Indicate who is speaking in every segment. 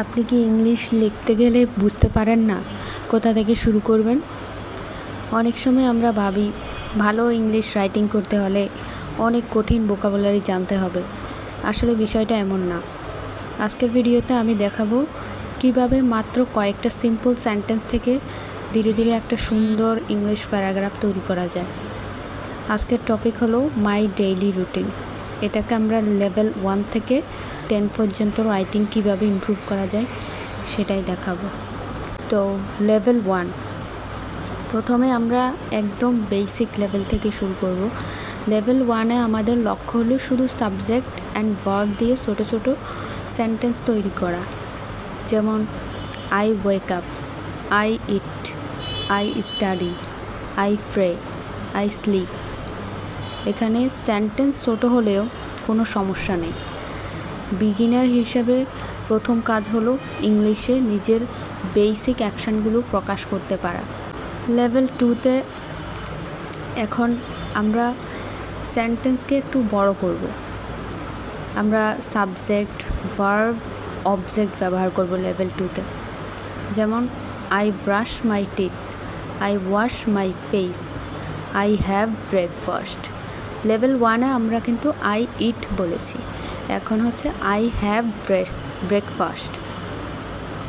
Speaker 1: আপনি কি ইংলিশ লিখতে গেলে বুঝতে পারেন না কোথা থেকে শুরু করবেন? অনেক সময় আমরা ভাবি ভালো ইংলিশ রাইটিং করতে হলে অনেক কঠিন ভোকাবুলারি জানতে হবে। আসলে বিষয়টা এমন না। আজকের ভিডিওতে আমি দেখাবো কিভাবে মাত্র কয়েকটা সিম্পল সেন্টেন্স থেকে ধীরে ধীরে একটা সুন্দর ইংলিশ প্যারাগ্রাফ তৈরি করা যায়। আজকের টপিক হলো মাই ডেইলি রুটিন। এটাকে আমরা লেভেল 1 থেকে 10 পর্যন্ত রাইটিং কিভাবে ইমপ্রুভ করা যায় সেটাই দেখাবো। তো লেভেল 1, প্রথমে আমরা একদম বেসিক লেভেল থেকে শুরু করব। লেভেল 1-এ আমাদের লক্ষ্য হলো শুধু সাবজেক্ট অ্যান্ড ভার্ব দিয়ে ছোটো ছোটো সেন্টেন্স তৈরি করা। যেমন I wake up, I eat, I study, I pray, I sleep. এখানে সেন্টেন্স ছোট হলেও কোনো সমস্যা নেই। বিগিনার হিসেবে প্রথম কাজ হলো ইংলিশে নিজের বেসিক অ্যাকশানগুলো প্রকাশ করতে পারা। লেভেল 2-তে এখন আমরা সেন্টেন্সকে একটু বড় করব। আমরা সাবজেক্ট, ভার্ব, অবজেক্ট ব্যবহার করব লেভেল 2-তে। যেমন I brush my teeth, I wash my face, I have breakfast. Level 1-এ আমরা কিন্তু আই ইট বলেছি, এখন হচ্ছে আই হ্যাভ ব্রেকফাস্ট।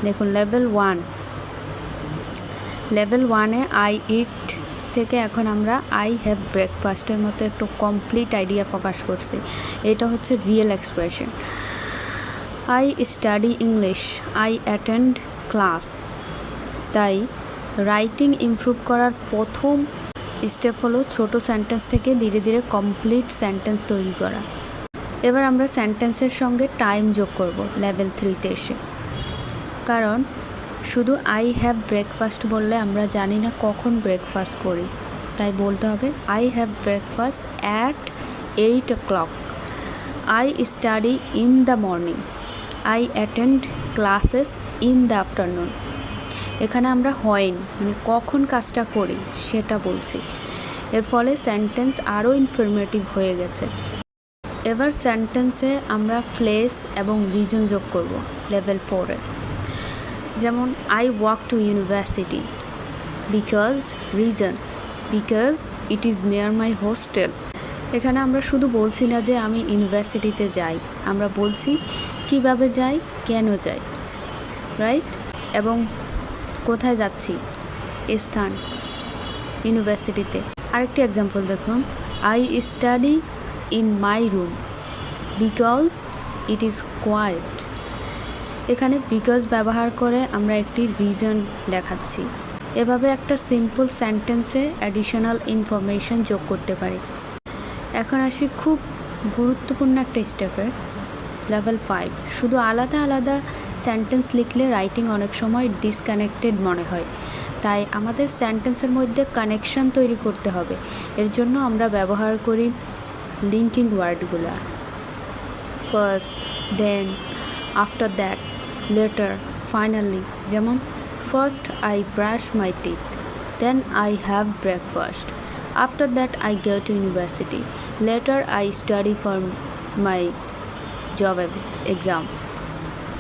Speaker 1: দেখুন লেভেল 1-এ আই ইট থেকে এখন আমরা আই হ্যাভ ব্রেকফাস্টের মতো একটু কমপ্লিট আইডিয়া প্রকাশ করছি। এটা হচ্ছে real expression. I study English, I attend class. তাই রাইটিং ইমপ্রুভ করার প্রথম স্টেপ হলো ছোট সেন্টেন্স থেকে ধীরে ধীরে কমপ্লিট সেন্টেন্স তৈরি করা। এবার আমরা সেন্টেন্সের সঙ্গে টাইম যোগ করব লেভেল 3-তে এসে। কারণ শুধু আই হ্যাভ ব্রেকফাস্ট বললে আমরা জানি না কখন ব্রেকফাস্ট করি, তাই বলতে হবে I have breakfast at 8 o'clock, I study in the morning, I attend classes in the afternoon. এখানে আমরা হয়ন মানে কখন কাজটা করি সেটা বলছি। এর ফলে সেন্টেন্স আরও ইনফরমেটিভ হয়ে গেছে। এবার সেন্টেন্সে আমরা প্লেস এবং রিজন যোগ করব লেভেল 4-এ। যেমন I walk two university because reason, because it is near my hostel. এখানে আমরা শুধু বলছি না যে আমি ইউনিভার্সিটিতে যাই, আমরা বলছি কিভাবে যাই, কেন যাই, রাইট? এবং কোথায় যাচ্ছি, স্থান ইউনিভার্সিটিতে। আরেকটি এক্সাম্পল দেখুন, I study in my room because it is quiet. এখানে বিকজ ব্যবহার করে আমরা একটি রিজন দেখাচ্ছি। এভাবে একটা সিম্পল সেন্টেন্সে অ্যাডিশনাল ইনফরমেশন যোগ করতে পারি। এখন আসি খুব গুরুত্বপূর্ণ একটা স্টেপে, লেভেল 5। শুধু আলাদা আলাদা সেন্টেন্স লিখলে রাইটিং অনেক সময় ডিসকানেক্টেড মনে হয়, তাই আমাদের সেন্টেন্সের মধ্যে কানেকশন তৈরি করতে হবে। এর জন্য আমরা ব্যবহার করি লিঙ্কিং ওয়ার্ডগুলো, first, then, after that, later, finally. যেমন first I brush my teeth, then I have breakfast, after that I go to university, later I study for my job exam,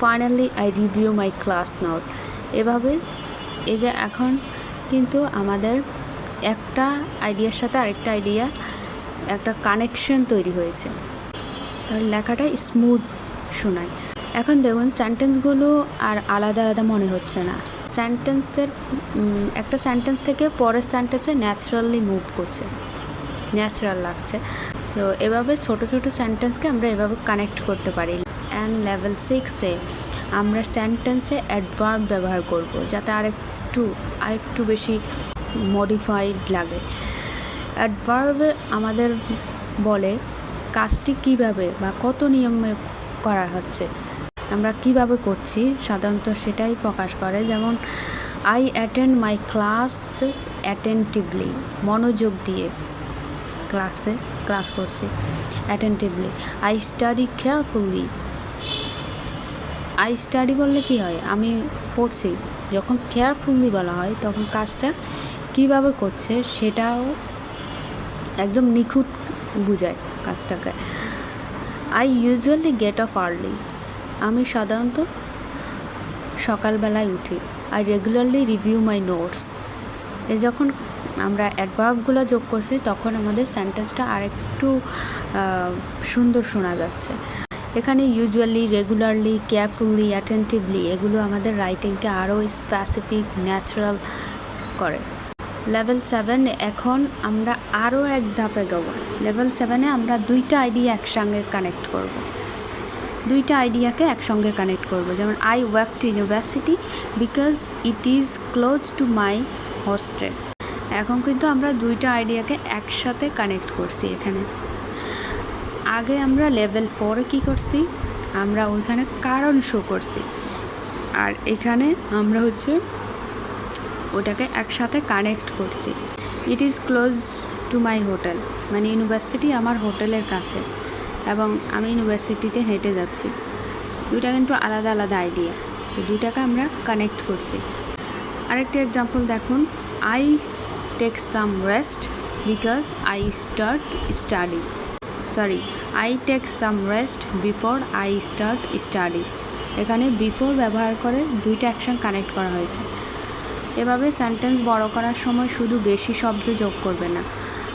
Speaker 1: finally I review my class note. এভাবে এই যে এখন কিন্তু আমাদের একটা আইডিয়ার সাথে আরেকটা আইডিয়া একটা কানেকশন তৈরি হয়েছে, তার লেখাটা স্মুথ শোনায়। এখন দেখুন সেন্টেন্সগুলো আর আলাদা আলাদা মনে হচ্ছে না। সেন্টেন্সের একটা সেন্টেন্স থেকে পরের সেন্টেন্সে ন্যাচারালি মুভ করছে, ন্যাচারাল লাগছে। সো এভাবে ছোট ছোট সেন্টেন্সকে আমরা এভাবে কানেক্ট করতে পারি। অ্যান্ড লেভেল 6-এ আমরা সেন্টেন্সে অ্যাডভার্ব ব্যবহার করব যাতে আরেকটু বেশি মডিফাইড লাগে। অ্যাডভার্বে আমাদের বলে কাজটি কিভাবে বা কত নিয়মে করা হচ্ছে, আমরা কিভাবে করছি সাধারণত সেটাই প্রকাশ করে। যেমন I attend my classes attentively, মনোযোগ দিয়ে ক্লাস করছি attentively. I study carefully, I study বললে কি হয়, আমি পড়ছি। যখন কেয়ারফুলি বলা হয় তখন কাজটা কিভাবে করছে সেটাও একদম নিখুঁত বোঝায় কাজটাকে। I usually get up early, আমি সাধারণত সকালবেলায় উঠি। I regularly review my notes. যখন আমরা অ্যাডভার্বগুলো যোগ করছি তখন আমাদের সেন্টেন্সটা আরেকটু সুন্দর শোনা যাচ্ছে। এখানে ইউজুয়ালি, রেগুলারলি, কেয়ারফুলি, অ্যাটেন্টিভলি এগুলো আমাদের রাইটিংকে আরও স্পেসিফিক, ন্যাচারাল করে। লেভেল 7 এখন আমরা আরও এক ধাপে যাব। লেভেল 7-এ আমরা দুইটা আইডিয়া একসঙ্গে কানেক্ট করব। যেমন I walk two university because it is close to my hostel. এখন কিন্তু আমরা দুইটা আইডিয়াকে একসাথে কানেক্ট করছি। এখানে আগে আমরা লেভেল 4-এ কী করছি, আমরা ওইখানে কারণ শো করছি, আর এখানে আমরা ওটাকে একসাথে কানেক্ট করছি। It is close to my hotel, মানে ইউনিভার্সিটি আমার হোটেলের কাছে এবং আমি ইউনিভার্সিটিতে হেঁটে যাচ্ছি। দুইটা কিন্তু আলাদা আলাদা আইডিয়া, তো দুইটাকে আমরা কানেক্ট করছি। আরেকটি এক্সাম্পল দেখুন, I take some rest because I take some rest before I start study. এখানে বিফোর ব্যবহার করে দুইটা অ্যাকশন কানেক্ট করা হয়েছে। এভাবে সেন্টেন্স বড় করার সময় শুধু বেশি শব্দ যোগ করবে না,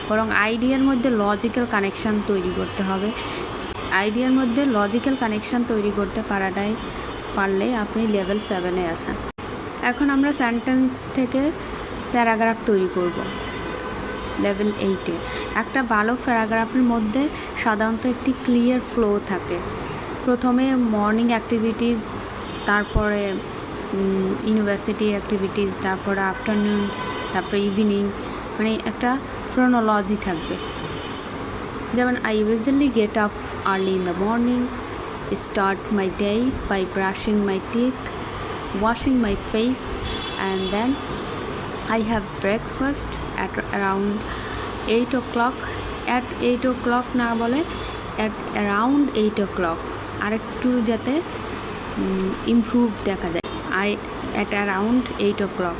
Speaker 1: বরং আইডিয়ার মধ্যে লজিক্যাল কানেকশান তৈরি করতে হবে। পারলে আপনি লেভেল 7-এ আসেন। এখন আমরা সেন্টেন্স থেকে প্যারাগ্রাফ তৈরি করব। লেভেল 8-এ একটা ভালো প্যারাগ্রাফের মধ্যে সাধারণত একটি ক্লিয়ার ফ্লো থাকে। প্রথমে মর্নিং অ্যাক্টিভিটিস, তারপরে ইউনিভার্সিটি অ্যাক্টিভিটিস, তারপরে আফটারনুন, তারপরে ইভিনিং, মানে একটা ক্রোনোলজি থাকবে। যেমন I usually get up early in the morning, start my day by brushing my teeth, washing my face, and then I have breakfast at around 8 o'clock. At 8 o'clock না বলে at around 8 o'clock, আরেকটু যাতে improve দেখা যায়। at around 8 o'clock.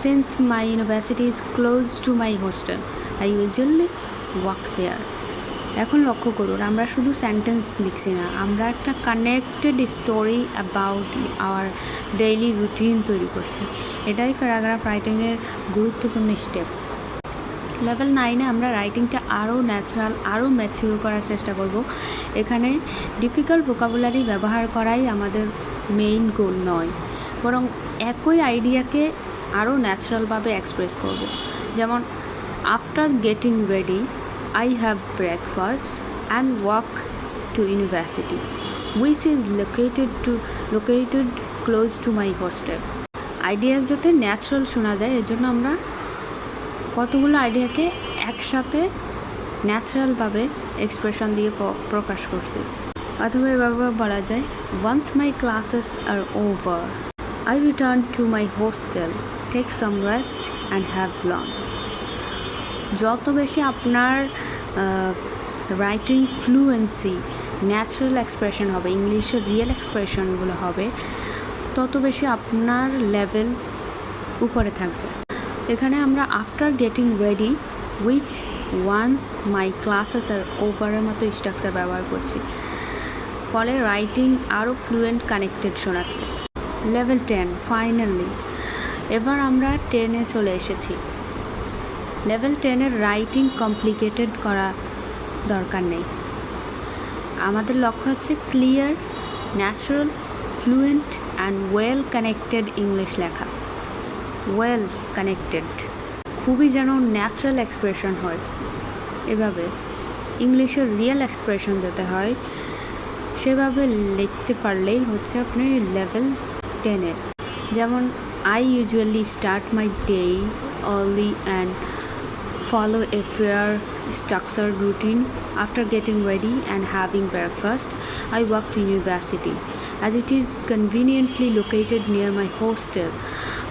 Speaker 1: Since my university is close to my hostel, I usually walk there. এখন লক্ষ্য করুন, আমরা শুধু সেন্টেন্স লিখছি না, আমরা একটা connected story about our daily routine তৈরি করছি। এটাই প্যারাগ্রাফ রাইটিংয়ের গুরুত্বপূর্ণ স্টেপ। লেভেল 9-এ আমরা রাইটিংটা আরও ন্যাচারাল, আরও ম্যাচিউর করার চেষ্টা করব। এখানে ডিফিকাল্ট ভোকাবুলারি ব্যবহার করাই আমাদের মেইন গোল নয়, বরং একই আইডিয়াকে আরও ন্যাচারালভাবে এক্সপ্রেস করব। যেমন after getting ready, I have breakfast and walk to university, which is located close to my hostel. Idea যাতে ন্যাচারাল শোনা যায়, এর জন্য আমরা কতগুলো আইডিয়াকে একসাথে ন্যাচারালভাবে এক্সপ্রেশন দিয়ে প্রকাশ করছি। অথবা এভাবে বলা যায়, once my classes are over, I return to my hostel, take some rest and have lunch. যত বেশি আপনার রাইটিং ফ্লুয়েন্সি, ন্যাচারাল এক্সপ্রেশন হবে, ইংলিশের রিয়েল এক্সপ্রেশনগুলো হবে, তত বেশি আপনার লেভেল উপরে থাকবে। এখানে আমরা after getting ready, which once my classes are ওভারের মতো স্ট্রাকচার ব্যবহার করছি, ফলে রাইটিং আরও ফ্লুয়েন্ট, কানেক্টেড শোনাচ্ছে। লেভেল 10 ফাইনালি, এবার আমরা 10-এ চলে এসেছি। লেভেল 10-এর রাইটিং কমপ্লিকেটেড করা দরকার নেই। আমাদের লক্ষ্য হচ্ছে clear, natural, fluent and well connected English লেখা। ওয়েল কানেক্টেড, খুবই যেন ন্যাচারাল এক্সপ্রেশন হয়। এভাবে ইংলিশের রিয়েল এক্সপ্রেশন যাতে হয়, সেভাবে লিখতে পারলেই হচ্ছে আপনি লেভেল 10-এর। যেমন I usually start my day early and follow a fair structured routine. After getting ready and having breakfast, I walk to university. As it is conveniently located near my hostel,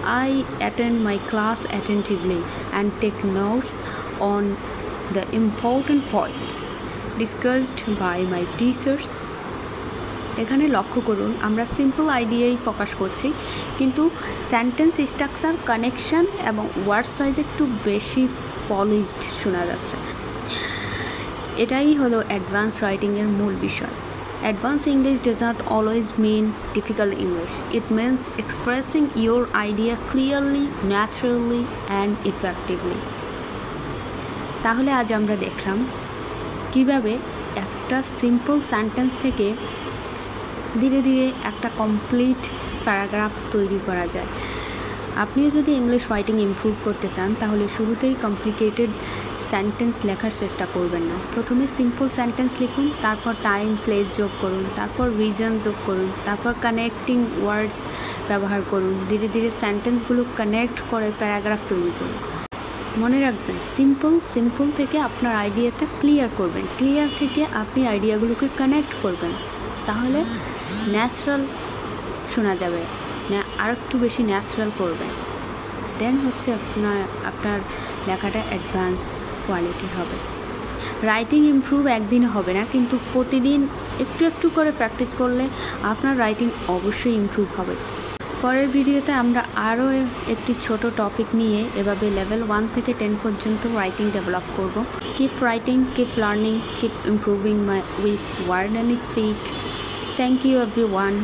Speaker 1: I attend my class attentively and take notes on the important points discussed by my teachers. এখানে লক্ষ্য করুন, আমরা simple আইডিয়াই focus করছি, কিন্তু sentence structure, connection এবং word size একটু বেশি polished শোনা যাচ্ছে। এটাই হলো অ্যাডভান্স রাইটিংয়ের মূল বিষয়। Advanced English does not always mean difficult English. It means expressing your idea clearly, naturally and effectively. তাহলে আজ আমরা দেখলাম কিভাবে একটা সিম্পল সেন্টেন্স থেকে ধীরে ধীরে একটা কমপ্লিট প্যারাগ্রাফ তৈরি করা যায়। আপনিও যদি ইংলিশ রাইটিং ইমপ্রুভ করতে চান তাহলে শুরুতেই কমপ্লিকেটেড সেন্টেন্স লেখার চেষ্টা করবেন না। প্রথমে সিম্পল সেন্টেন্স লিখুন, তারপর টাইম প্লেস যোগ করুন, তারপর রিজন যোগ করুন, তারপর কানেক্টিং ওয়ার্ডস ব্যবহার করুন। ধীরে ধীরে সেন্টেন্সগুলো কানেক্ট করে প্যারাগ্রাফ তৈরি করুন। মনে রাখবেন, সিম্পল থেকে আপনার আইডিয়াটা ক্লিয়ার করবেন, ক্লিয়ার থেকে আপনি আইডিয়াগুলোকে কানেক্ট করবেন, তাহলে ন্যাচারাল শোনা যাবে, আর একটু বেশি ন্যাচারাল করবেন, দেন হচ্ছে আপনার লেখাটা অ্যাডভান্স কোয়ালিটি হবে। রাইটিং ইমপ্রুভ একদিনে হবে না, কিন্তু প্রতিদিন একটু একটু করে প্র্যাকটিস করলে আপনার রাইটিং অবশ্যই ইমপ্রুভ হবে। পরের ভিডিওতে আমরা আরও একটি ছোট টপিক নিয়ে এভাবে লেভেল 1 থেকে 10 পর্যন্ত রাইটিং ডেভেলপ করব। Keep writing, keep learning, keep improving with word and speak. Thank you everyone.